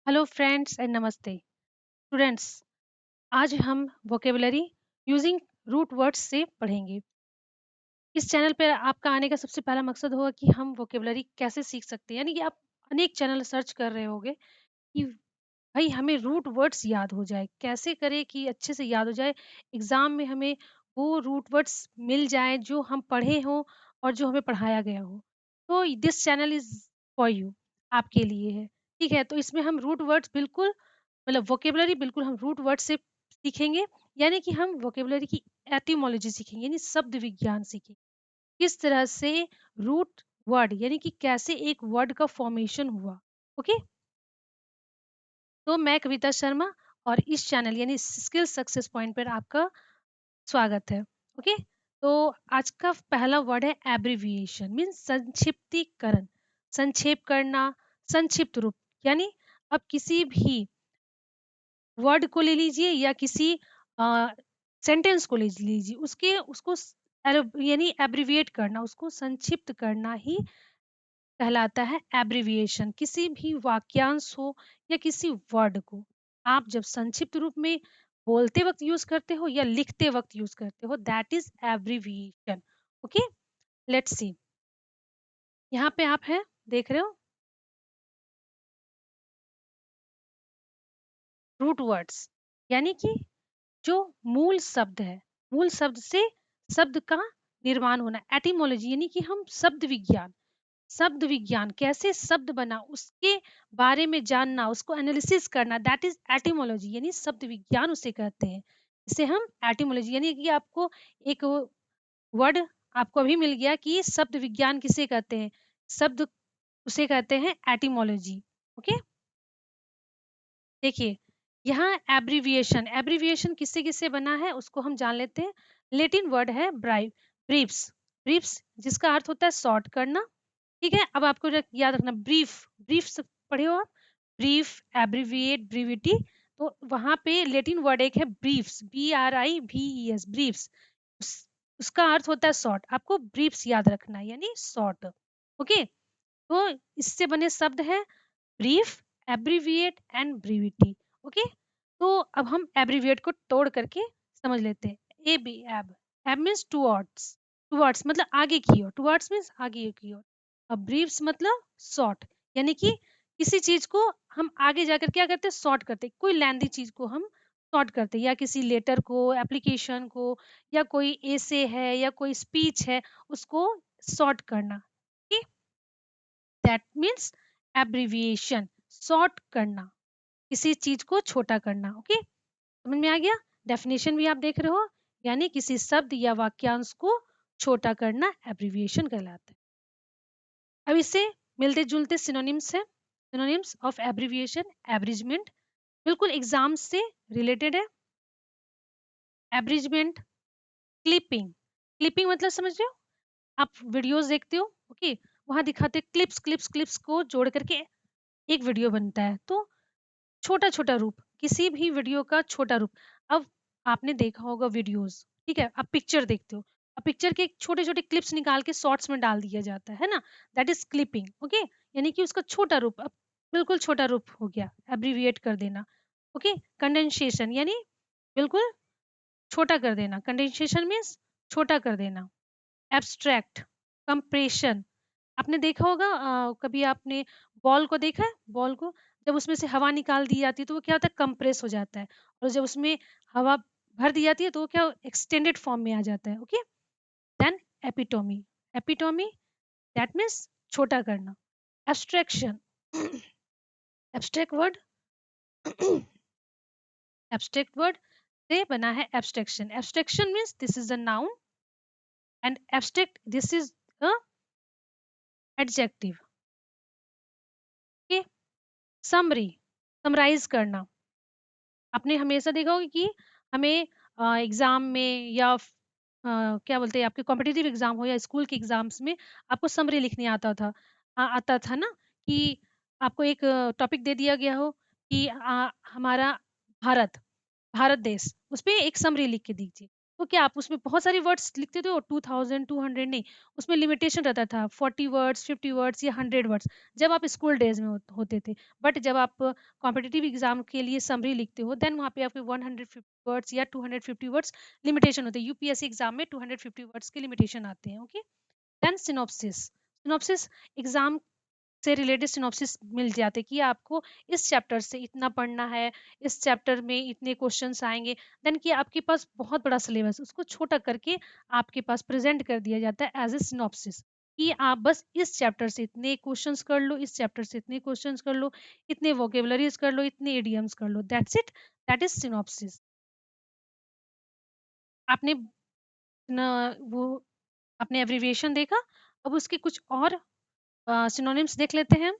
Hello friends and नमस्ते students. आज हम वोकेबलरी यूजिंग रूट वर्ड्स से पढ़ेंगे। इस चैनल पर आपका आने का सबसे पहला मकसद होगा कि हम वोकेबलरी कैसे सीख सकते हैं, यानी कि आप अनेक चैनल सर्च कर रहे होंगे कि भाई हमें रूट वर्ड्स याद हो जाए, कैसे करें कि अच्छे से याद हो जाए, एग्जाम में हमें वो रूट वर्ड्स मिल जाए जो हम पढ़े हों और जो हमें पढ़ाया गया हो। तो this channel is for you, आपके लिए है। ठीक है, तो इसमें हम रूट वर्ड्स बिल्कुल मतलब वोकेबलरी बिल्कुल हम रूट वर्ड से सीखेंगे, यानी कि हम वोकेबलरी की एटिमोलॉजी सीखेंगे, यानी शब्द विज्ञान सीखेंगे। किस तरह से रूट वर्ड यानी कि कैसे एक वर्ड का फॉर्मेशन हुआ। ओके, तो मैं कविता शर्मा और इस चैनल यानी स्किल सक्सेस पॉइंट पर आपका स्वागत है। ओके, तो आज का पहला वर्ड है एब्रिविएशन, मीन्स संक्षिप्तीकरण, संक्षेप करना, संक्षिप्त रूप। यानी अब किसी भी वर्ड को ले लीजिए या किसी सेंटेंस को ले लीजिए, उसके उसको यानी एब्रिविएट करना, उसको संक्षिप्त करना ही कहलाता है एब्रिविएशन। किसी भी वाक्यांश हो या किसी वर्ड को आप जब संक्षिप्त रूप में बोलते वक्त यूज करते हो या लिखते वक्त यूज करते हो, that is abbreviation. Okay, let's see. यहाँ पे आप है, देख रहे हो रूट वर्ड्स, यानी कि जो मूल शब्द है, मूल शब्द से शब्द का निर्माण होना, एटिमोलॉजी यानी कि हम शब्द विज्ञान, शब्द विज्ञान कैसे शब्द बना उसके बारे में जानना, उसको एनालिसिस करना, दैट इज एटिमोलॉजी, यानी शब्द विज्ञान उसे कहते हैं। इसे हम एटिमोलॉजी यानी कि आपको एक वर्ड आपको अभी मिल गया कि शब्द विज्ञान किसे कहते हैं, शब्द उसे कहते हैं एटिमोलॉजी। ओके, देखिए यहाँ एब्रिविएशन, एब्रिविएशन किससे किससे बना है उसको हम जान लेते हैं। लेटिन वर्ड है ब्रीफ्स, ब्रीफ्स जिसका अर्थ होता है शॉर्ट करना। ठीक है, अब आपको याद रखना ब्रीफ, ब्रीफ पढ़े हो आप, ब्रीफ, एब्रिविएट, ब्रीविटी। तो वहां पे लेटिन वर्ड एक है ब्रीफ्स, BRIVES, ब्रीफ्स। उस, उसका अर्थ होता है शॉर्ट, आपको ब्रीफ्स याद रखना है यानी शॉर्ट। ओके, तो इससे बने शब्द है ब्रीफ, एब्रिविएट एंड ब्रीविटी। ओके, तो अब हम एब्रिविएट को तोड़ करके समझ लेते हैं। ए बी एब, एब मीन्स टूवर्ड्स, टूवर्ड्स मतलब आगे की ओर, टूवर्ड्स मीन्स आगे की ओर। अब ब्रीफ्स मतलब शॉर्ट, यानी कि किसी चीज को हम आगे जाकर क्या करते हैं, शॉर्ट करते हैं, कोई लेंदी चीज को हम शॉर्ट करते हैं, या किसी लेटर को, एप्लीकेशन को, या कोई एसे है या कोई स्पीच है, उसको शॉर्ट करना। दैट मीन्स एब्रिविएशन, शॉर्ट करना, किसी चीज को छोटा करना। ओके, समझ में आ गया। डेफिनेशन भी आप देख रहे हो, यानी किसी शब्द या वाक्यांश को छोटा करना एब्रिविएशन कहलाता है। अब इससे मिलते जुलते सिनोनिम्स है, सिनोनिम्स ऑफ एब्रिविएशन, एब्रिजमेंट, बिल्कुल एग्जाम से रिलेटेड है। एब्रिजमेंट, क्लिपिंग, क्लिपिंग मतलब समझ रहे हो, आप वीडियोस देखते हो, ओके, वहां दिखाते क्लिप्स क्लिप्स क्लिप्स को जोड़ करके एक वीडियो बनता है। तो छोटा छोटा रूप, किसी भी वीडियो का छोटा रूप। अब आपने देखा होगा वीडियोस, ठीक है, आप पिक्चर देखते हो, अब पिक्चर के छोटे छोटे क्लिप्स निकाल के शॉर्ट्स में डाल दिया जाता है ना, दैट इज क्लिपिंग। ओके, यानी कि उसका छोटा रूप, अब बिल्कुल छोटा रूप हो गया, एब्रीविएट कर देना। ओके, कंडेंसेशन यानी बिल्कुल छोटा कर देना, कंडेंसेशन मीन्स छोटा कर देना। एब्स्ट्रैक्ट, कंप्रेशन, आपने देखा होगा कभी आपने बॉल को देखा है, बॉल को जब उसमें से हवा निकाल दी जाती है तो वो क्या होता है, कंप्रेस हो जाता है, और जब उसमें हवा भर दी जाती है तो वो क्या एक्सटेंडेड फॉर्म में आ जाता है। Okay, then epitome, epitome that means छोटा करना। Abstraction, abstract word, abstract word से बना है abstraction, abstraction means this is a noun and abstract this is a adjective. Okay, summary, summarise करना, आपने हमेशा देखा होगा कि हमें एग्जाम में या क्या बोलते हैं, आपके कॉम्पिटिटिव एग्जाम हो या स्कूल के एग्जाम्स में आपको समरी लिखने आता था, आता था ना, कि आपको एक टॉपिक दे दिया गया हो कि हमारा भारत, भारत देश, उस पे एक समरी लिख के दीजिए। तो क्या आप उसमें बहुत सारी वर्ड्स लिखते थे, 2000 200 नहीं, उसमें लिमिटेशन रहता था 40 वर्ड्स, 50 वर्ड्स या 100 वर्ड्स, जब आप स्कूल डेज में होते थे। बट जब आप कॉम्पिटिटिव एग्जाम के लिए समरी लिखते हो, देन वहाँ पे आपके 150 वर्ड्स या 250 वर्ड्स लिमिटेशन होते हैं। यूपीएससी एग्जाम में 250 वर्ड्स के लिमिटेशन आते हैं। Okay, then synopsis. Synopsis exam से रिलेटेड सिनॉप्सिस मिल जाते कि आपको इस चैप्टर से इतना पढ़ना है, इस चैप्टर में इतने क्वेश्चंस आएंगे। देन कि आपके पास बहुत बड़ा सिलेबस, उसको छोटा करके आपके पास प्रेजेंट कर दिया जाता है एज ए सिनॉप्सिस, कि आप बस इस चैप्टर से इतने क्वेश्चंस कर लो, इस चैप्टर से इतने क्वेश्चंस कर लो, इतने वोकेबलरीज कर लो, इतने इडियम्स कर लो, that's it, that is synopsis. आपने वो आपने एब्रिविएशन देखा। अब उसके कुछ और सिनोनिम्स देख लेते हैं।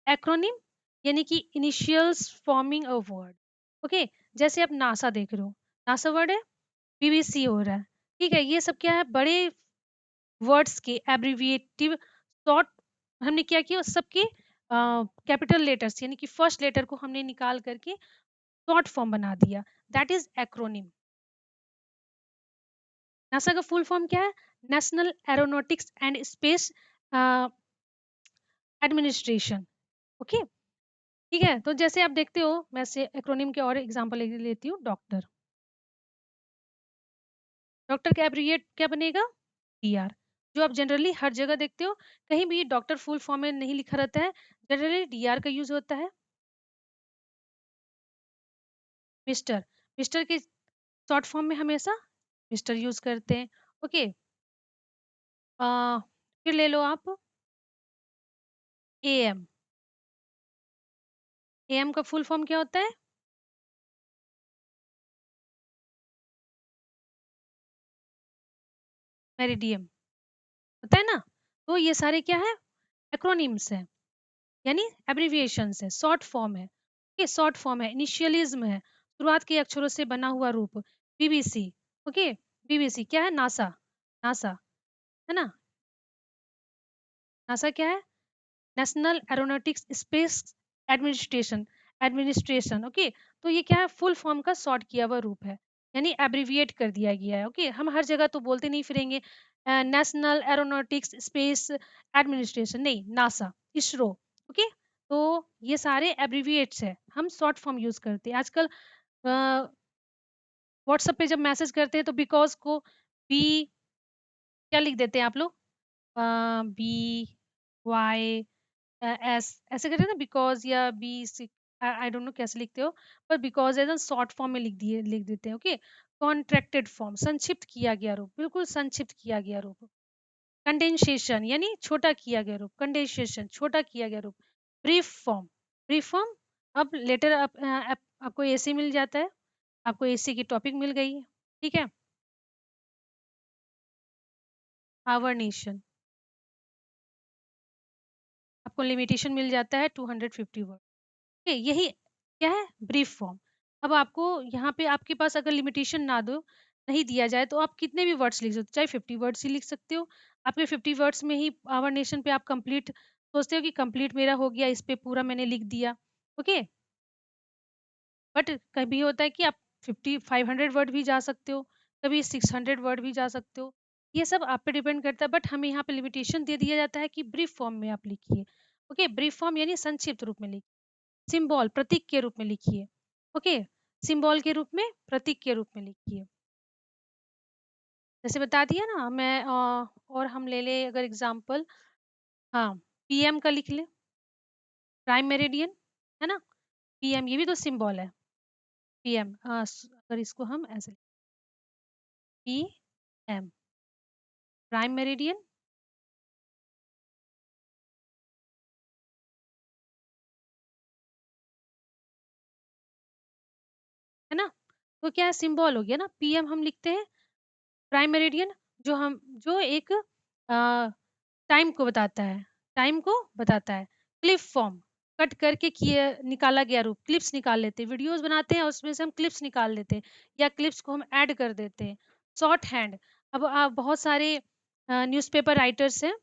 एक्रोनिम यानी कि initials forming a word. Okay, जैसे आप नासा देख रहे हो, नासा वर्ड है, बीबीसी हो रहा है। ठीक है, ये सब क्या है, बड़े वर्ड्स के एब्रिविएटिव शॉर्ट। हमने क्या किया, सबके कैपिटल लेटर्स यानी कि फर्स्ट लेटर को हमने निकाल करके शॉर्ट फॉर्म बना दिया, दैट इज एक्रोनिम। नासा का फुल फॉर्म क्या है, national aeronautics and space administration. Okay, ठीक है। तो जैसे आप देखते हो, मैं से एक्रोनिम के और एग्जांपल लेती हूँ। डॉक्टर, डॉक्टर का एब्रिविएट क्या बनेगा, डीआर, जो आप जनरली हर जगह देखते हो। कहीं भी डॉक्टर फुल फॉर्म में नहीं लिखा रहता है, जनरली डीआर का यूज होता है। मिस्टर, मिस्टर के शॉर्ट फॉर्म में हमेशा मिस्टर यूज करते हैं। ओके, फिर ले लो आप एएम। एएम का फुल फॉर्म क्या होता है, मेरिडियम, होता है ना। तो ये सारे क्या है, एक्रोनिम्स है, यानी एब्रिविएशन है, शॉर्ट फॉर्म है। ओके, शॉर्ट फॉर्म है, इनिशियलिज्म है, शुरुआत के अक्षरों से बना हुआ रूप। बीबीसी, ओके, बीबीसी क्या है, नासा, नासा है ना। नासा क्या है, national aeronautics space administration, administration. Okay, तो ये क्या है, फुल फॉर्म का शॉर्ट किया हुआ रूप है, यानी एब्रिविएट कर दिया गया है। ओके, हम हर जगह तो बोलते नहीं फिरेंगे नेशनल एरोनॉटिक्स स्पेस एडमिनिस्ट्रेशन, नहीं, नासा, इसरो। ओके, तो ये सारे एब्रिविएट्स है, हम शॉर्ट फॉर्म यूज करते हैं आजकल। व्हाट्सएप पे जब मैसेज करते हैं तो बिकॉज को बी क्या लिख देते हैं आप लोग, बी वाई एस ऐसे करते हैं ना, बिकॉज या बी, आई डोंट नो कैसे लिखते हो, पर बिकॉज एज शॉर्ट फॉर्म में लिख देते हैं। ओके, कॉन्ट्रैक्टेड फॉर्म, संक्षिप्त किया गया रूप, बिल्कुल संक्षिप्त किया गया रूप। कंडेंसेशन यानी छोटा किया गया रूप, कंडेंसेशन छोटा किया गया रूप। ब्रीफ फॉर्म, ब्रीफ फॉर्म, अब लेटर आपको एसी मिल जाता है, आपको एसी की टॉपिक मिल गई है। ठीक है, आवर नेशन, आपको लिमिटेशन मिल जाता है 250 वर्ड। ओके, यही क्या है, ब्रीफ फॉर्म। अब आपको यहाँ पे आपके पास अगर लिमिटेशन ना दो, नहीं दिया जाए, तो आप कितने भी वर्ड्स लिख सकते हो, चाहे 50 वर्ड्स ही लिख सकते हो। आपके 50 वर्ड्स में ही आवर नेशन पे आप कंप्लीट सोचते हो कि कंप्लीट मेरा हो गया, इस पे पूरा मैंने लिख दिया। ओके, बट कभी होता है कि आप 500 वर्ड भी जा सकते हो, कभी 600 वर्ड भी जा सकते हो। ये सब आप पे डिपेंड करता है, बट हमें यहाँ पे लिमिटेशन दे दिया जाता है कि ब्रीफ फॉर्म में आप लिखिए। ओके, ब्रीफ फॉर्म यानी संक्षिप्त रूप में लिखिए। सिंबल, प्रतीक के रूप में लिखिए। ओके, सिंबल के रूप में, प्रतीक के रूप में लिखिए। जैसे बता दिया ना मैं, और हम ले ले अगर एग्जांपल, हाँ, पीएम का लिख ले, प्राइम मेरिडियन, है ना। पीएम ये भी तो सिंबल है, पीएम, अगर इसको हम ऐसे, पीएम, प्राइम मेरिडियन, है ना। तो क्या सिंबल हो गया ना, पीएम हम लिखते हैं, प्राइम मेरिडियन जो एक टाइम को बताता है, टाइम को बताता है। क्लिप फॉर्म, कट करके किए निकाला गया रूप, क्लिप्स निकाल लेते हैं, वीडियोस बनाते हैं और उसमें से हम क्लिप्स निकाल लेते हैं, या क्लिप्स को हम ऐड कर देते हैं। शॉर्ट हैंड, अब आप बहुत सारे न्यूज़पेपर राइटर्स हैं,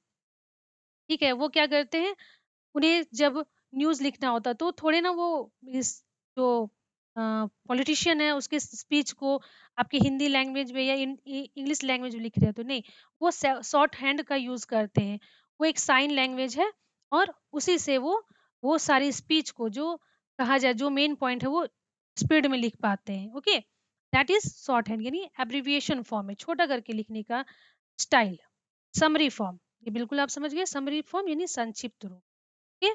ठीक है, वो क्या करते हैं, उन्हें जब न्यूज़ लिखना होता तो थोड़े ना वो इस जो पॉलिटिशियन है उसके स्पीच को आपकी हिंदी लैंग्वेज में या इंग्लिश लैंग्वेज में लिख रहे हो तो नहीं, वो शॉर्ट हैंड का यूज़ करते हैं। वो एक साइन लैंग्वेज है और उसी से वो सारी स्पीच को जो कहा जाए जो मेन पॉइंट है वो स्पीड में लिख पाते हैं। Okay, that is short hand यानी एब्रिविएशन फॉर्म में छोटा करके लिखने का स्टाइल। समरी फॉर्म, ये बिल्कुल आप समझ गए, समरी फॉर्म यानी संक्षिप्त रूप। ओके,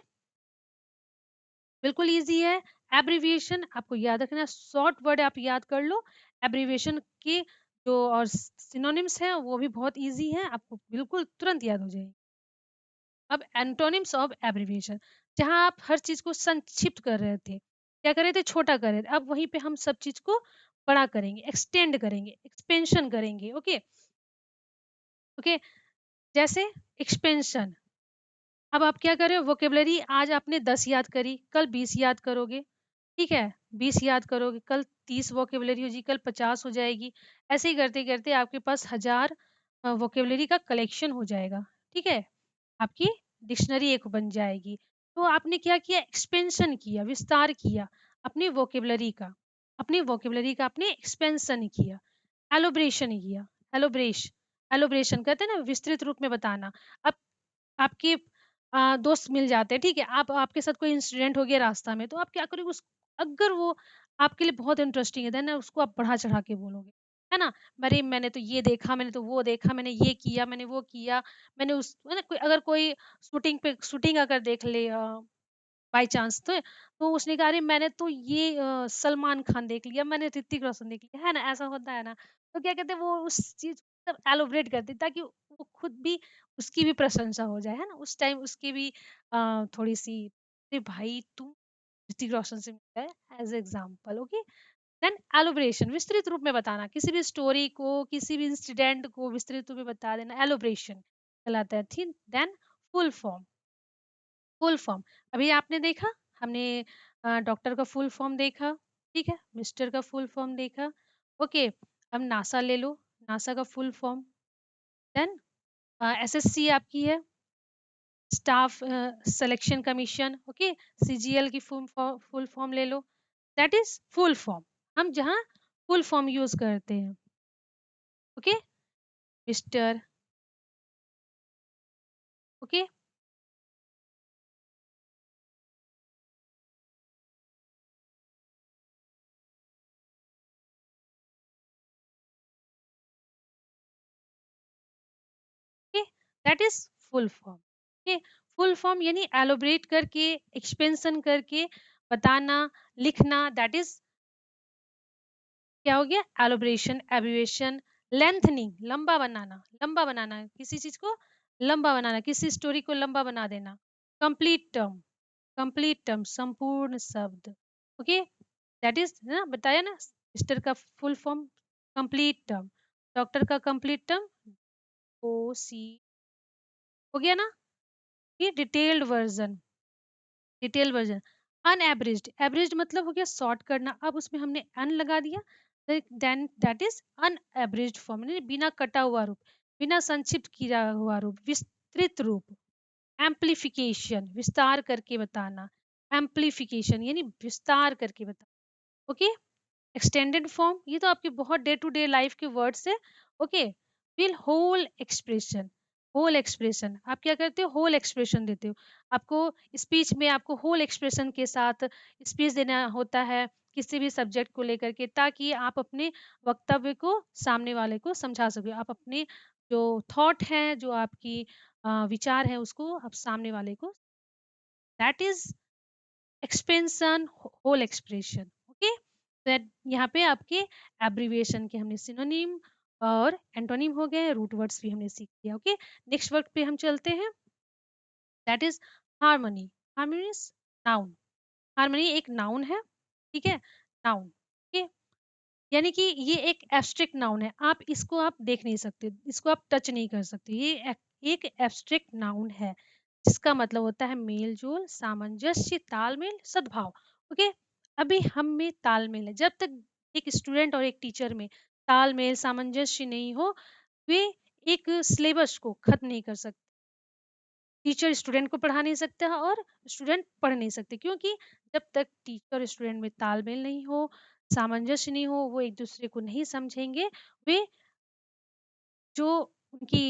बिल्कुल ईज़ी है। एब्रिविएशन आपको याद रखना है, शॉर्ट वर्ड आप याद कर लो। एब्रिविएशन के जो और सिनोनिम्स हैं वो भी बहुत ईज़ी हैं, आपको बिल्कुल तुरंत याद हो जाएगी। अब एंटोनिम्स ऑफ एब्रिविएशन, जहाँ आप हर चीज़ को संक्षिप्त कर रहे थे, क्या कर रहे थे? छोटा कर रहे थे। अब वहीं पे हम सब चीज़ को बड़ा करेंगे, एक्सटेंड करेंगे, एक्सपेंशन करेंगे। ओके, ओके, जैसे एक्सपेंशन। अब आप क्या कर रहे हो? वोकेबलरी आज आपने 10 याद करी, कल 20 याद करोगे, ठीक है? 20 याद करोगे, कल 30 वोकेबलरी हो जाएगी, कल 50 हो जाएगी। ऐसे ही करते-करते आपके पास हज़ार वोकेबलरी का कलेक्शन हो जाएगा, ठीक है? आपकी डिक्शनरी एक बन जाएगी। तो आपने क्या किया? एक्सपेंशन किया, विस्तार किया अपनी वोकेबलरी का। अपनी वोकेबलरी का आपने एक्सपेंशन किया, एलोब्रेशन किया, एलोब्रेशन कहते हैं ना विस्तृत रूप में बताना। अब आपके दोस्त मिल जाते हैं, ठीक है? आपके साथ कोई इंसिडेंट हो गया रास्ता में, तो आप क्या करोगे उस अगर वो आपके लिए बहुत इंटरेस्टिंग है, देन उसको आप बढ़ा-चढ़ा के बोलोगे, है ना? अरे! मैंने तो ये देखा, मैंने तो वो देखा, मैंने ये किया, मैंने वो किया, मैंने उस है ना? कोई अगर कोई शूटिंग अगर देख ले बाय चांस तो उसने कहा अरे मैंने तो ये सलमान खान देख लिया, मैंने ऋतिक रोशन देख लिया, है ना? ऐसा होता है ना? तो क्या कहते हैं वो उस चीज़ को एलोब्रेट करती है ताकि वो खुद भी उसकी भी प्रशंसा हो जाए, है ना? उस टाइम उसकी भी थोड़ी-सी अरे भाई तू ऋतिक रोशन से मिला है एज़ एग्ज़ाम्पल ओके? देन एलोब्रेशन विस्तृत रूप में बताना, किसी भी स्टोरी को, किसी भी इंसिडेंट को विस्तृत रूप में बता देना एलोब्रेशन कहलाता है, ठीक? देन फुल फॉर्म अभी आपने देखा हमने डॉक्टर का फुल फॉर्म देखा, ठीक है? मिस्टर का फुल फॉर्म देखा, ओके। अब नासा ले लो, नासा का फुल फॉर्म, देन एसएससी आपकी है, staff selection commission, okay. CGL की फुल फॉर्म ले लो, दैट इज फुल फॉर्म। हम जहाँ फुल फॉर्म यूज करते हैं, okay. Mister, okay. Okay, that is full form. Okay, full form यानी एलोबरेट करके, एक्सपेंशन करके बताना, लिखना, दैट इज क्या हो गया? एलोब्रेशन, एब्रिविएशन। लेंथनिंग, लंबा बनाना किसी चीज को, लंबा बनाना, किसी स्टोरी को लंबा बना देना। कंप्लीट टर्म, कंप्लीट टर्म, संपूर्ण शब्द, ओके। दैट इज ना बताया ना, मिस्टर का full form complete term, doctor का कंप्लीट टर्म ओ सी, हो गया ना? ये डिटेल्ड वर्जन। अनएब्रिज्ड, एब्रिज्ड मतलब हो गया शॉर्ट करना, अब उसमें हमने अन लगा दिया, देन दैट इज अनएब्रिज्ड फॉर्म, यानी बिना कटा हुआ रूप, बिना संक्षिप्त किया हुआ रूप, विस्तृत रूप। एम्प्लीफिकेशन, विस्तार करके बताना, एम्प्लीफिकेशन यानी विस्तार करके बताना, ओके। एक्सटेंडेड फॉर्म, ये तो आपके बहुत डे टू डे लाइफ के वर्ड्स है, ओके। फिर होल एक्सप्रेशन आप क्या करते हो? होल एक्सप्रेशन देते हो। आपको स्पीच में आपको होल एक्सप्रेशन के साथ स्पीच देना होता है किसी भी सब्जेक्ट को लेकर के, ताकि आप अपने वक्तव्य को सामने वाले को समझा सके, आप अपने जो थॉट है, जो आपकी विचार है, उसको आप सामने वाले को, that is expansion, whole expression, okay. That यहाँ पे आपके एब्रिविएशन के हमने सिनोनिम और एंटोनिम हो गए, रूट वर्ड्स भी हमने सीख लिया, ओके। नेक्स्ट वर्ड पे हम चलते हैं, that is harmony. Harmony is noun, harmony एक नाउन है, ठीक है? Noun, okay. यानी कि ये एक एब्स्ट्रैक्ट नाउन है, आप इसको आप देख नहीं सकते, इसको आप टच नहीं कर सकते, ये एक एब्स्ट्रैक्ट नाउन है जिसका मतलब होता है मेल जोल, सामंजस्य, तालमेल, सद्भाव, ओके। अभी हम में तालमेल है, जब तक एक स्टूडेंट और एक टीचर में तालमेल, सामंजस्य नहीं हो, वे एक सिलेबस को खत्म नहीं कर सकते। टीचर स्टूडेंट को पढ़ा नहीं सकता है और स्टूडेंट पढ़ नहीं सकते, क्योंकि जब तक टीचर स्टूडेंट में तालमेल नहीं हो, सामंजस्य नहीं हो, वो एक दूसरे को नहीं समझेंगे, वे जो उनकी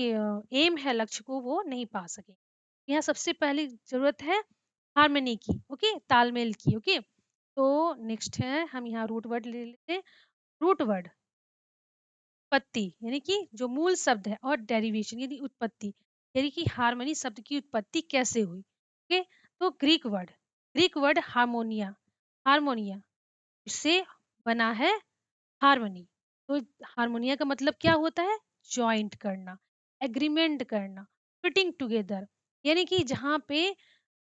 एम है, लक्ष्य को वो नहीं पा सकेंगे। यहाँ सबसे पहली ज़रूरत है हार्मनी की, ओके? तालमेल की, ओके? तो नेक्स्ट है, हम यहाँ रूट वर्ड ले लेते हैं। रूट वर्ड उत्पत्ति, यानी कि जो मूल शब्द है, और डेरिवेशन यानी उत्पत्ति, यानी कि हार्मनी शब्द की उत्पत्ति कैसे हुई, ओके? तो ग्रीक वर्ड हार्मोनिया, हार्मोनिया इससे बना है हार्मनी। तो हार्मोनिया का मतलब क्या होता है? जॉइंट करना, एग्रीमेंट करना, फिटिंग टुगेदर, यानी कि जहाँ पे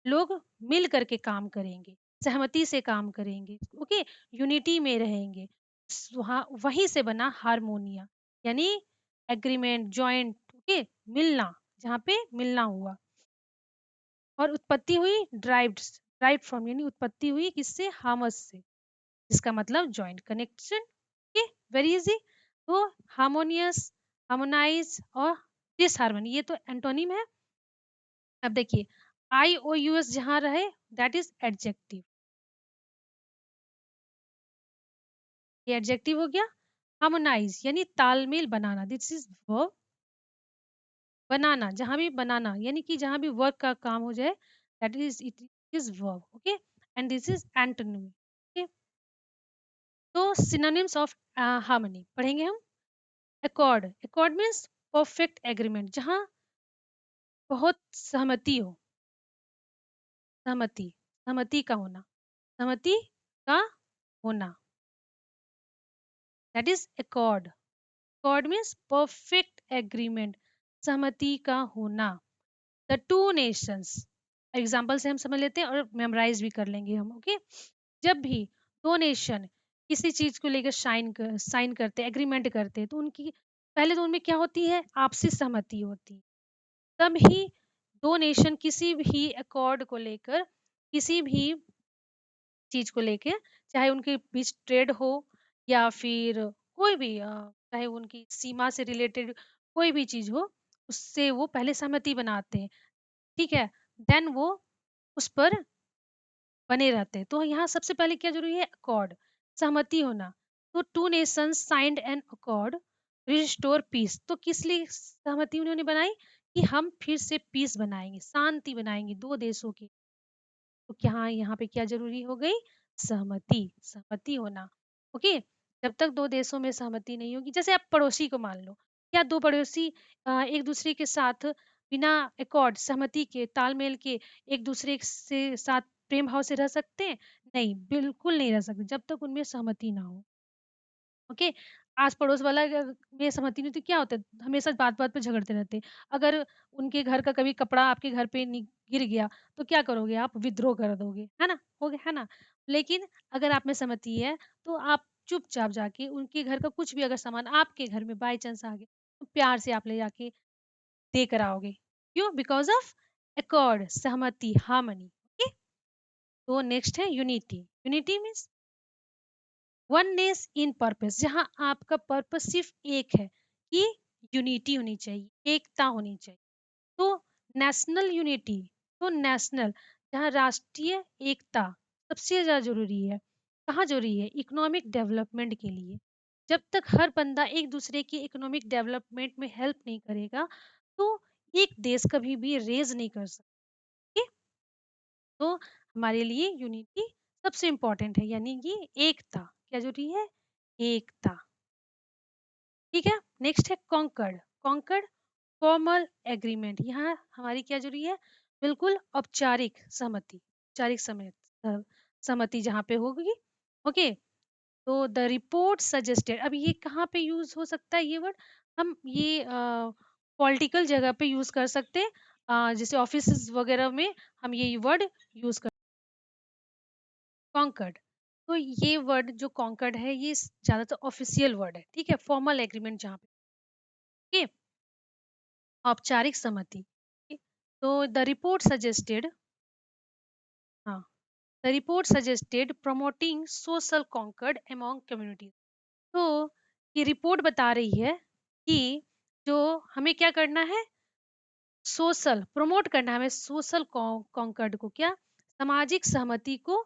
लोग मिल करके काम करेंगे, सहमति से काम करेंगे, ओके? यूनिटी में रहेंगे। वहाँ वहीं से बना हारमोनिया, यानी एग्रीमेंट, जॉइंट, ओके? मिलना, जहाँ पे मिलना हुआ। और उत्पत्ति हुई ड्राइव्ड फ्रॉम, यानी उत्पत्ति हुई किससे? हार्मस से, जिसका मतलब joint connection, okay? Very easy. तो हार्मोनियस, हार्मोनाइज और डिसहार्मनी, ये तो एंटोनिम है। अब देखिए, आई ओ यू एस जहाँ रहे, दैट इज एडजेक्टिव, ये एडजेक्टिव हो गया। हार्मोनाइज यानी तालमेल बनाना, दिस इज वर्ब। बनाना, जहां भी बनाना, यानी कि जहां भी वर्क का काम हो जाए, that is it is verb, okay? And this is antonym, okay? तो सिनोनिम्स ऑफ हार्मनी पढ़ेंगे हम। Accord, accord means perfect agreement, जहां बहुत सहमति हो, सहमति, सहमति का होना, सहमति का होना, that is accord. Accord means perfect agreement, सहमति का होना। द टू नेशंस, एग्जाम्पल से हम समझ लेते हैं और मेमोराइज भी कर लेंगे हम, ओके? जब भी दो नेशन किसी चीज को लेकर साइन करते हैं, एग्रीमेंट करते हैं, तो उनकी पहले तो उनमें क्या होती है? आपसी सहमति होती है। तब ही दो नेशन किसी भी अकॉर्ड को लेकर, किसी भी चीज को लेके, चाहे उनके बीच ट्रेड हो या फिर कोई भी चाहे उनकी सीमा से रिलेटेड कोई भी चीज हो, उससे वो पहले सहमति बनाते हैं, ठीक है? देन वो उस पर बने रहते हैं। तो यहाँ सबसे पहले क्या जरूरी है? अकॉर्ड, सहमति होना। तो two nations signed an accord restore peace, तो किस लिए सहमति उन्होंने बनाई? कि हम फिर से पीस बनाएंगे, शांति बनाएंगे दो देशों की। तो क्या यहाँ पे क्या जरूरी हो गई? सहमति, सहमति होना, ओके? जब तक दो देशों में सहमति नहीं होगी, जैसे आप पड़ोसी को मान लो, क्या दो पड़ोसी एक दूसरे के साथ बिना अकॉर्ड, सहमति के, तालमेल के एक दूसरे से साथ प्रेम भाव से रह सकते हैं? नहीं, बिल्कुल नहीं रह सकते, जब तक उनमें सहमति ना हो, ओके? आस पड़ोस वाला अगर में सहमति नहीं, तो क्या होता है? हमेशा बात बात पे झगड़ते रहते हैं। अगर उनके घर का कभी कपड़ा आपके घर पे गिर गया, तो क्या करोगे? आप विद्रोह कर दोगे, है ना? हो गया, है ना? लेकिन अगर आप में सहमति है, तो आप चुपचाप जाके उनके घर का कुछ भी अगर सामान आपके घर में बाई चांस आ गया, तो प्यार से आप ले जाके दे कर आओगे। क्यों? बिकॉज ऑफ अकॉर्ड, सहमति, हार्मनी, ओके? तो नेक्स्ट है यूनिटी। यूनिटी मीन्स वननेस इन पर्पस, जहां आपका पर्पस सिर्फ एक है कि यूनिटी होनी चाहिए, एकता होनी चाहिए। तो नेशनल यूनिटी, तो नेशनल, जहां राष्ट्रीय एकता सबसे ज्यादा जरूरी है। कहाँ जरूरी है? इकोनॉमिक डेवलपमेंट के लिए। जब तक हर बंदा एक दूसरे की इकोनॉमिक डेवलपमेंट में हेल्प नहीं करेगा, तो एक देश कभी भी रेज नहीं कर सकता। तो हमारे लिए यूनिटी सबसे इंपॉर्टेंट है, यानी कि एकता। क्या जरूरी है? एकता, ठीक है? नेक्स्ट है कॉन्कर्ड। कॉन्कर्ड फॉर्मल एग्रीमेंट, यहाँ हमारी क्या जरूरी है? बिल्कुल औपचारिक सहमति, औपचारिक सहमति जहाँ पे होगी, ओके? तो द रिपोर्ट सजेस्टेड, अब ये कहाँ पे यूज हो सकता है ये वर्ड? हम ये पॉलिटिकल जगह पे यूज कर सकते हैं, जैसे ऑफिस वगैरह में हम ये वर्ड यूज कर। कॉन्कर्ड, तो ये वर्ड जो कॉन्कर्ड है, ये ज्यादातर ऑफिशियल वर्ड है, ठीक है? फॉर्मल एग्रीमेंट जहाँ पे, ठीक है? औपचारिक सहमति, ठीक? तो द रिपोर्ट सजेस्टेड, हाँ, the report suggested promoting social concord among communities. तो ये रिपोर्ट बता रही है कि जो हमें क्या करना है? सोशल प्रमोट करना है हमें सोशल कॉन्कर्ड को, क्या सामाजिक सहमति को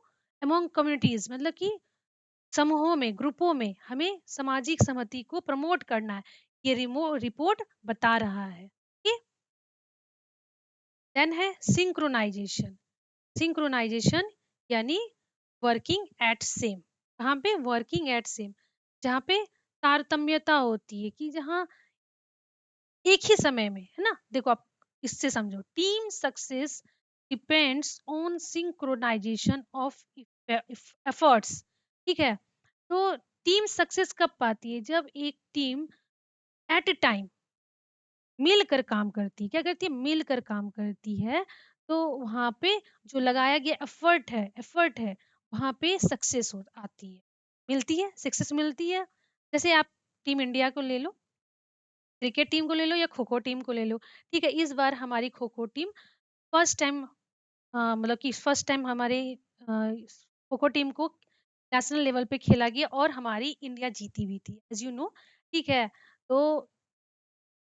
अमोंग कम्युनिटीज, मतलब कि समूहों में, ग्रुपों में हमें सामाजिक सहमति को प्रमोट करना है, ये रिपोर्ट बता रहा है। देन है सिंक्रोनाइजेशन। सिंक्रोनाइजेशन यानी वर्किंग एट सेम, कहाँ पे वर्किंग एट सेम, जहाँ पे तारतम्यता होती है, कि जहाँ एक ही समय में, है ना, देखो आप इससे समझो, team success depends on synchronisation of efforts. ठीक है, तो टीम सक्सेस कब पाती है, जब एक टीम एट ए टाइम मिलकर काम करती है, क्या करती है, मिलकर काम करती है, तो वहां पे जो लगाया गया एफर्ट है वहां पे सक्सेस हो आती है, मिलती है, सक्सेस मिलती है। जैसे आप टीम इंडिया को ले लो, क्रिकेट टीम को ले लो या खो खो टीम को ले लो। ठीक है, इस बार हमारी kho kho team first time, मतलब कि फर्स्ट टाइम हमारे खो खो टीम को नेशनल लेवल पे खेला गया और हमारी इंडिया जीती भी थी, एज यू नो। ठीक है, तो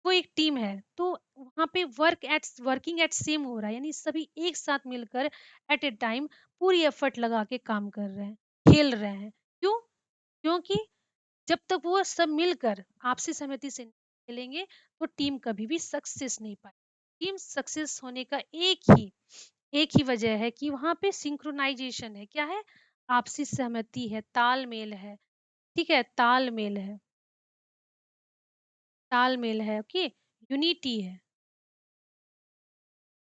वो एक टीम है, तो वहाँ पे वर्किंग एट सेम हो रहा है, यानी सभी एक साथ मिलकर एट ए टाइम पूरी एफर्ट लगा के काम कर रहे हैं, खेल रहे हैं। क्यों? क्योंकि जब तक वो सब मिलकर आपसी सहमति से नहीं खेलेंगे, तो टीम कभी भी सक्सेस नहीं पाए। टीम सक्सेस होने का एक ही वजह है कि वहाँ पे सिंक्रोनाइजेशन है, क्या है, आपसी सहमति है, तालमेल है। ठीक है, तालमेल है, ओके, यूनिटी है।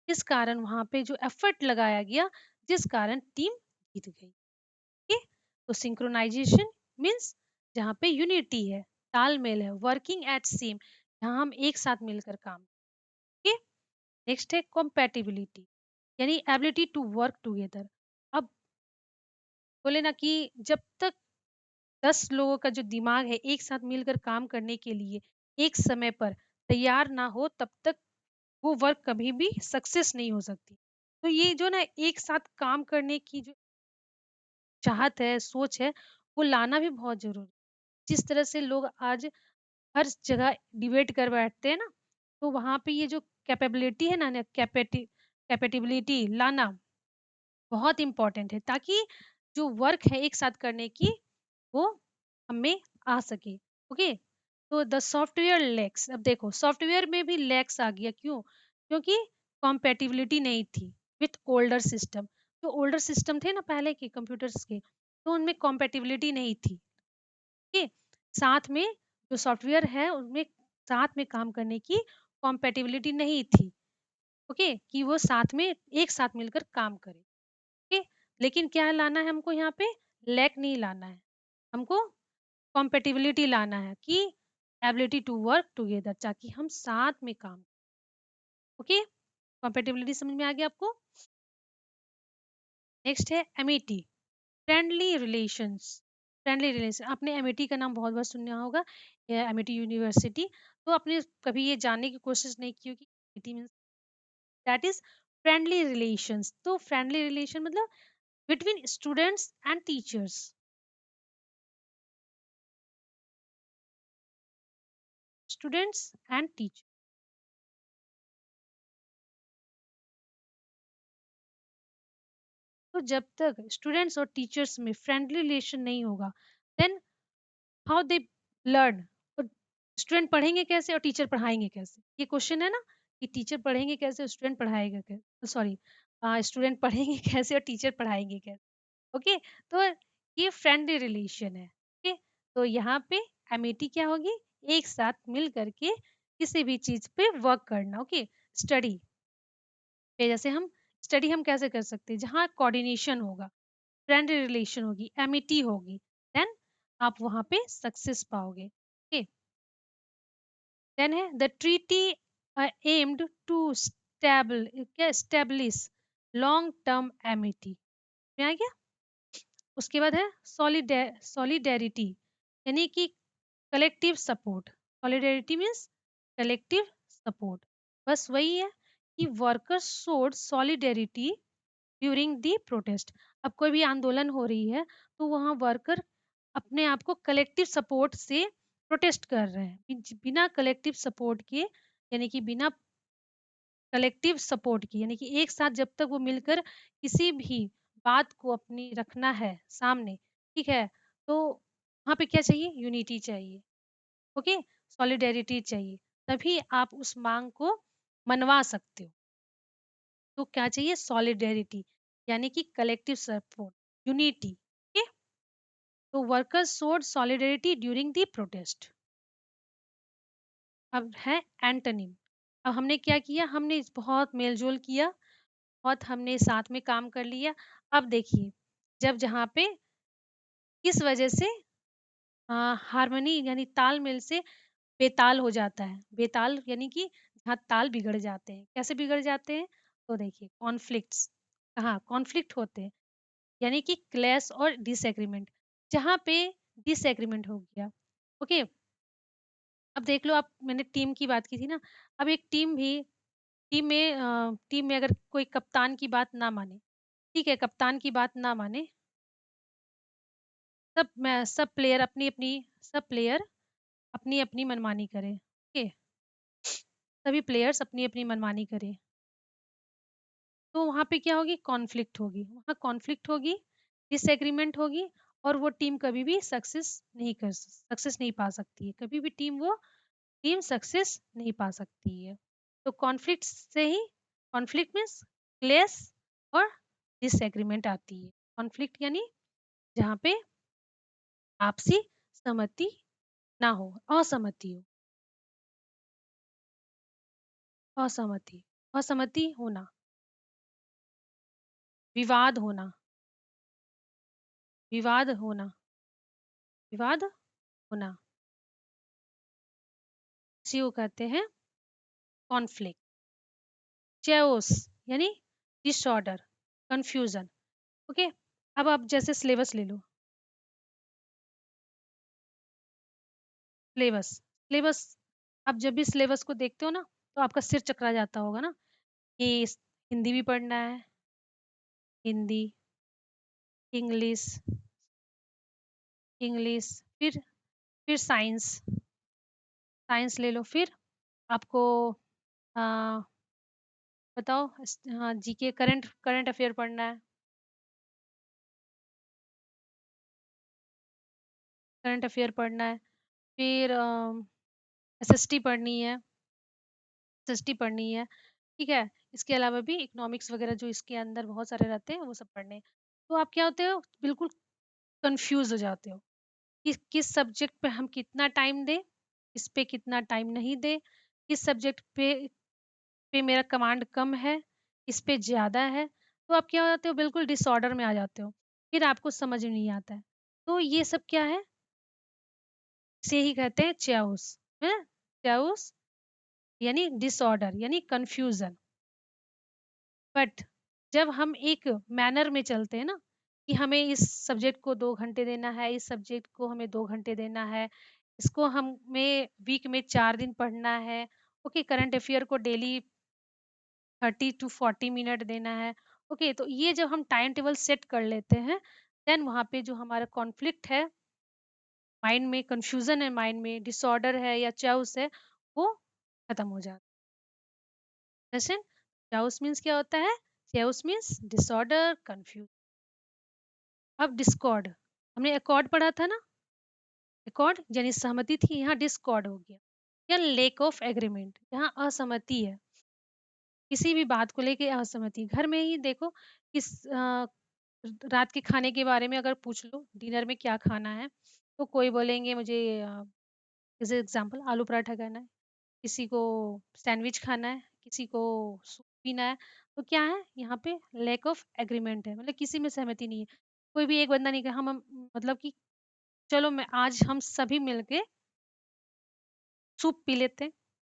इस कारण वहां पे जो एफर्ट लगाया गया, जिस कारण टीम जीत गई। ओके, तो सिंक्रोनाइजेशन मीन्स जहाँ पे यूनिटी है, तालमेल है, वर्किंग एट सेम, जहाँ हम एक साथ मिलकर काम। ओके, नेक्स्ट है कॉम्पैटिबिलिटी, यानी एबिलिटी टू वर्क टुगेदर। अब बोले ना कि जब तक 10 लोगों का जो दिमाग है एक साथ मिलकर काम करने के लिए एक समय पर तैयार ना हो, तब तक वो वर्क कभी भी सक्सेस नहीं हो सकती। तो ये जो ना एक साथ काम करने की जो चाहत है, सोच है, वो लाना भी बहुत ज़रूरी है। जिस तरह से लोग आज हर जगह डिबेट कर बैठते हैं ना, तो वहाँ पे ये जो कैपेबिलिटी है ना, कैपेटिबिलिटी लाना बहुत इम्पोर्टेंट है, ताकि जो वर्क है एक साथ करने की, वो हमें आ सके। ओके, तो द सॉफ्टवेयर लैक्स, अब देखो सॉफ्टवेयर में भी लैक्स आ गया, क्यों? क्योंकि कॉम्पेटिबिलिटी नहीं थी विथ ओल्डर सिस्टम। जो ओल्डर सिस्टम थे ना पहले के कंप्यूटर्स के, तो उनमें कॉम्पेटिबिलिटी नहीं थी। ओके, साथ में जो सॉफ्टवेयर है उनमें साथ में काम करने की कॉम्पेटिबिलिटी नहीं थी। ओके, कि वो साथ में एक साथ मिलकर काम करे। ओके, लेकिन क्या लाना है हमको यहाँ पे, लैक नहीं लाना है हमको, कॉम्पेटिबिलिटी लाना है, कि एबिलिटी टू वर्क टुगेदर, ताकि हम साथ में काम। ओके, कॉम्पेटिबिलिटी समझ में आ गया आपको। नेक्स्ट है Amity, friendly relations. Friendly relation, आपने एमिटी का नाम बहुत बार सुना होगा, एमिटी यूनिवर्सिटी। तो आपने कभी ये जानने की कोशिश नहीं की होगी Amity means, that is friendly relations. तो फ्रेंडली रिलेशन मतलब between students and teachers, students and teacher. तो जब तक स्टूडेंट्स और टीचर्स में फ्रेंडली रिलेशन नहीं होगा, देन हाउ दे लर्न, और स्टूडेंट पढ़ेंगे कैसे और टीचर पढ़ाएंगे कैसे, ये क्वेश्चन है ना, कि टीचर पढ़ेंगे कैसे और स्टूडेंट पढ़ाएगा कैसे, सॉरी, स्टूडेंट पढ़ेंगे कैसे और टीचर पढ़ाएंगे कैसे। ओके, तो ये फ्रेंडली रिलेशन है। ओके, तो यहाँ पे एमिटी क्या होगी, एक साथ मिल करके किसी भी चीज पे वर्क करना। ओके, स्टडी पे, जैसे हम स्टडी हम कैसे कर सकते हैं, जहाँ कोऑर्डिनेशन होगा, फ्रेंडली रिलेशन होगी, एमिटी होगी, देन आप वहां पे सक्सेस पाओगे। ओके, देन है the treaty aimed to stable क्या स्टेब्लिश लॉन्ग टर्म एमिटी में आ गया। उसके बाद है सॉलिडेरिटी, यानी कि collective support. Solidarity means collective support, बस वही है कि workers showed solidarity during the protest. अब कोई भी आंदोलन हो रही है, तो वहाँ वर्कर अपने आप को कलेक्टिव सपोर्ट से प्रोटेस्ट कर रहे हैं, बिना कलेक्टिव सपोर्ट के, यानी कि बिना कलेक्टिव सपोर्ट की, यानी कि एक साथ जब तक वो मिलकर किसी भी बात को अपनी रखना है सामने, ठीक है? तो वहाँ पे क्या चाहिए? यूनिटी चाहिए, ओके? सॉलिडेरिटी चाहिए, तभी आप उस माँग को मनवा सकते हो। तो क्या चाहिए? सॉलिडेरिटी, यानी कि कलेक्टिव सपोर्ट, यूनिटी, ओके? तो workers showed solidarity during the protest. अब है एंटोनिम। अब हमने क्या किया? हमने बहुत मेल-जोल किया, बहुत हमने साथ में काम कर लिया। अब देखिए, जब जहाँ पे किस वजह से हार्मनी यानी तालमेल से बेताल हो जाता है। बेताल यानी कि जहाँ ताल बिगड़ जाते हैं। कैसे बिगड़ जाते हैं? तो देखिए कॉन्फ्लिक्ट्स, कहाँ कॉन्फ्लिक्ट होते हैं, यानी कि क्लैश और डिसएग्रीमेंट। जहाँ पे डिसएग्रीमेंट हो गया, ओके? अब देख लो आप, मैंने टीम की बात की थी ना, अब एक टीम में अगर कोई कप्तान की बात ना माने, ठीक है? कप्तान की बात ना माने, सब प्लेयर अपनी-अपनी मनमानी करें, ओके? सभी प्लेयर्स अपनी-अपनी मनमानी करें, तो वहाँ पे क्या होगी? कॉन्फ्लिक्ट होगी, वहाँ कॉन्फ्लिक्ट होगी, डिसएग्रीमेंट होगी और वो टीम कभी भी सक्सेस नहीं पा सकती है। कभी भी टीम सक्सेस नहीं पा सकती है। तो कॉन्फ्लिक्ट से ही, कॉन्फ्लिक्ट मीन्स क्लेश और डिसएग्रीमेंट आती है। कॉन्फ्लिक्ट यानी जहाँ पे आपसी सहमति ना हो, असहमति हो, असहमति, असहमति होना, विवाद होना, विवाद होना, विवाद होना, इसी को कहते हैं कॉन्फ्लिक्ट। चेओस यानी डिसऑर्डर, कंफ्यूजन, ओके? अब आप जैसे सिलेबस ले लो, सिलेबस, सिलेबस, आप जब भी सिलेबस को देखते हो ना, तो आपका सिर चकरा जाता होगा ना, कि हिंदी भी पढ़ना है, हिंदी, इंग्लिश, इंग्लिश, फिर साइंस, साइंस ले लो, फिर आपको अ, बताओ, हाँ, जीके, करंट करंट अफेयर पढ़ना है, करंट अफेयर पढ़ना है, फिर एसएसटी पढ़नी है, एसएसटी पढ़नी है, ठीक है? इसके अलावा भी इकोनॉमिक्स वगैरह जो इसके अंदर बहुत सारे रहते हैं, वो सब पढ़ने हैं। तो आप क्या होते हो? बिल्कुल कन्फ्यूज़ हो जाते हो कि किस सब्जेक्ट पे हम कितना टाइम दें, किस पे कितना टाइम नहीं दें, किस सब्जेक्ट पे मेरा कमांड कम है, किस पे ज़्यादा है। तो आप क्या हो जाते हो? बिल्कुल डिसऑर्डर में आ जाते हो। फिर आपको समझ में नहीं आता है। तो ये सब क्या है? इसे ही कहते हैं chaos, हैं? chaos यानी डिसऑर्डर यानी कन्फ्यूज़न। बट जब हम एक मैनर में चलते हैं ना, कि हमें इस सब्जेक्ट को 2 घंटे देना है, इस सब्जेक्ट को हमें 2 घंटे देना है, इसको हमें वीक में 4 दिन पढ़ना है, ओके, करंट अफेयर को डेली 30 टू 40 मिनट देना है, ओके, तो ये जब हम टाइम टेबल सेट कर लेते हैं, देन वहाँ पे जो हमारा कॉन्फ्लिक्ट है, माइंड में कन्फ्यूज़न है, माइंड में डिसऑर्डर है या चाउस है, वो खत्म हो जाता है। जैसे चाउस मीन्स क्या होता है? Chaos means disorder, confusion. अब डिस्कॉर्ड, हमने अकॉर्ड पढ़ा था ना, अकॉर्ड यानी सहमति थी, यहाँ डिस्कॉर्ड हो गया, या लेक ऑफ एग्रीमेंट, यहाँ असहमति है, किसी भी बात को लेके असहमति। घर में ही देखो, रात के खाने के बारे में अगर पूछ लो, डिनर में क्या खाना है, तो कोई बोलेंगे मुझे जैसे एग्जांपल आलू पराठा खाना है, किसी को सैंडविच खाना है, किसी को सूप पीना है। तो क्या है यहाँ पे? लैक ऑफ एग्रीमेंट है, मतलब किसी में सहमति नहीं है। कोई भी एक बंदा नहीं कहा हम मतलब कि चलो मैं आज हम सभी मिलके सूप पी लेते हैं,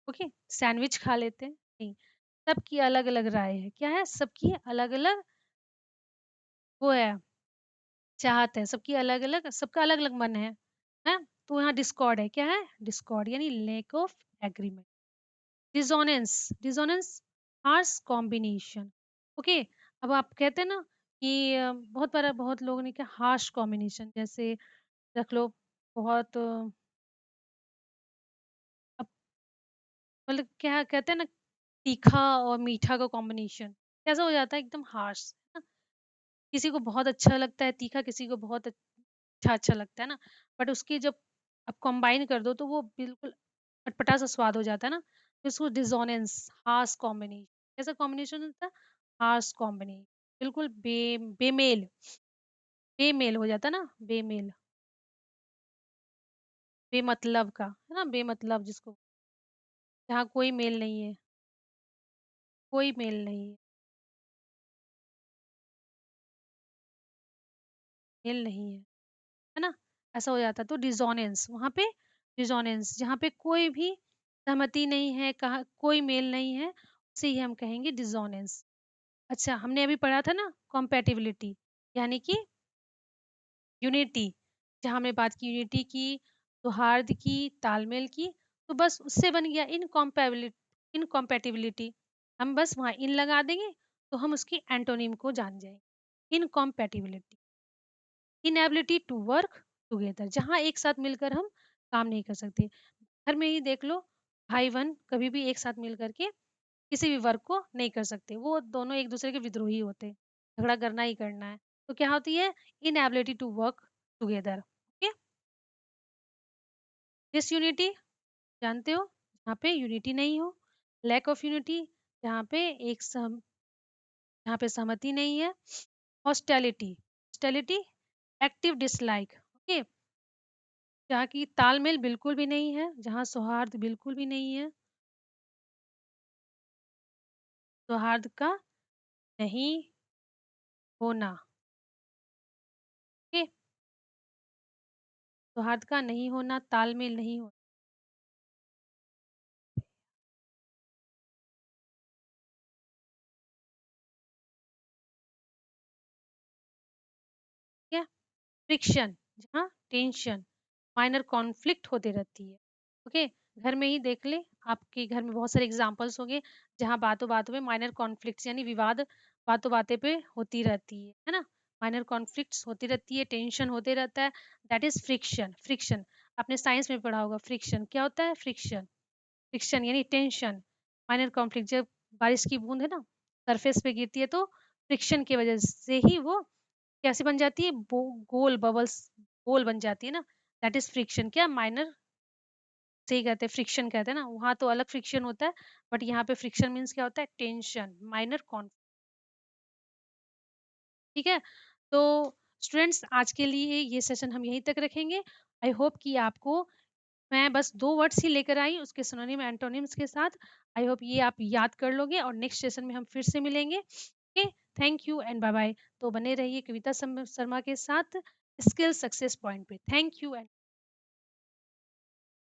ओके, सैंडविच खा लेते हैं। नहीं, सबकी अलग-अलग राय है। क्या है? सबकी अलग-अलग वो है, चाहत है, सबकी अलग-अलग, सबका अलग-अलग मन है। हैं? तो यहाँ डिस्कॉर्ड है। क्या है? डिस्कॉर्ड यानी lack of agreement. Dissonance, dissonance harsh combination, okay. अब आप कहते हैं ना कि बहुत बार बहुत लोगों ने क्या हार्श कॉम्बिनेशन, जैसे रख लो, बहुत अब मतलब क्या कहते हैं ना, तीखा और मीठा का कॉम्बिनेशन कैसा हो जाता है एकदम हार्श, है ना? किसी को बहुत अच्छा लगता है तीखा, किसी को बहुत अच्छा अच्छा लगता है ना, बट उसकी जब आप कंबाइन कर दो तो वो बिल्कुल अटपटा सा स्वाद हो जाता है ना, तो इसको डिसोनेंस, हार्श कॉम्बिनेशन, कैसा कॉम्बिनेशन होता है? हार्श कॉम्बिनेशन, बिल्कुल बेमेल, बेमेल हो जाता है ना, बेमेल, बेमतलब का, है ना? बेमतलब जिसको, जहाँ कोई मेल नहीं है, कोई मेल नहीं है, मेल नहीं है ना? ऐसा हो जाता है तो डिसोनेंस, वहाँ पे डिसोनेंस, जहाँ पे कोई भी सहमति नहीं है, कहा कोई मेल नहीं है, उसे ही हम कहेंगे डिसोनेंस। अच्छा, हमने अभी पढ़ा था ना कॉम्पैटिबिलिटी, यानी कि यूनिटी, जहाँ हमने बात की यूनिटी की, सौहार्द की, तालमेल की, तो बस उससे बन गया इनकॉम्पैटिबिलिटी। हम बस वहाँ इन लगा देंगे, तो हम उसकी एंटोनिम को जान जाएंगे। Incompatibility, inability to work together, जहाँ एक साथ मिलकर हम काम नहीं कर सकते। घर में ही देख लो, भाई बहन कभी भी एक साथ मिल करके किसी भी वर्क को नहीं कर सकते, वो दोनों एक दूसरे के विद्रोही होते हैं, झगड़ा करना ही करना है। तो क्या होती है? Inability to work together, okay. Disunity, जानते हो, जहाँ पे यूनिटी नहीं हो। लैक ऑफ यूनिटी, जहाँ पे जहाँ पे सहमति नहीं है। Hostility, hostility, active dislike, okay, जहाँ की तालमेल बिल्कुल भी नहीं है, जहाँ सौहार्द बिल्कुल भी नहीं है, सौहार्द का नहीं होना, ओके, सौहार्द का नहीं होना, तालमेल नहीं होना, ठीक है। फ्रिक्शन, जहाँ टेंशन, माइनर कॉन्फ्लिक्ट होते रहती है, ओके। घर में ही देख ले, आपके घर में बहुत सारे एग्जांपल्स होंगे जहाँ बातों बातों में माइनर कॉन्फ्लिक्ट्स यानी विवाद बातों बातें पे होती रहती है ना? माइनर कॉन्फ्लिक्ट्स होती रहती है, टेंशन होते रहता है, दैट इज फ्रिक्शन। फ्रिक्शन आपने साइंस में पढ़ा होगा, फ्रिक्शन क्या होता है? फ्रिक्शन, फ्रिक्शन यानी टेंशन, माइनर कॉन्फ्लिक्ट। जब बारिश की बूंद है ना सरफेस पे गिरती है, तो फ्रिक्शन की वजह से ही वो कैसे बन जाती है? गोल बबल्स, गोल बन जाती है ना, दैट इज फ्रिक्शन। क्या माइनर से ही कहते हैं, फ्रिक्शन कहते हैं ना, वहां तो अलग फ्रिक्शन होता है, बट यहाँ पे फ्रिक्शन मीन्स क्या होता है? टेंशन, माइनर कॉन्फ्लिक्ट, ठीक है। तो स्टूडेंट्स, आज के लिए ये सेशन हम यहीं तक रखेंगे। आई होप कि आपको, मैं बस 2 वर्ड्स ही लेकर आई उसके सिनोनिम एंटोनिम्स के साथ। आई होप ये आप याद कर लोगे और नेक्स्ट सेशन में हम फिर से मिलेंगे। Okay, thank you and bye bye. तो बने रहिए कविता शर्मा के साथ स्किल सक्सेस पॉइंट पे। Thank you and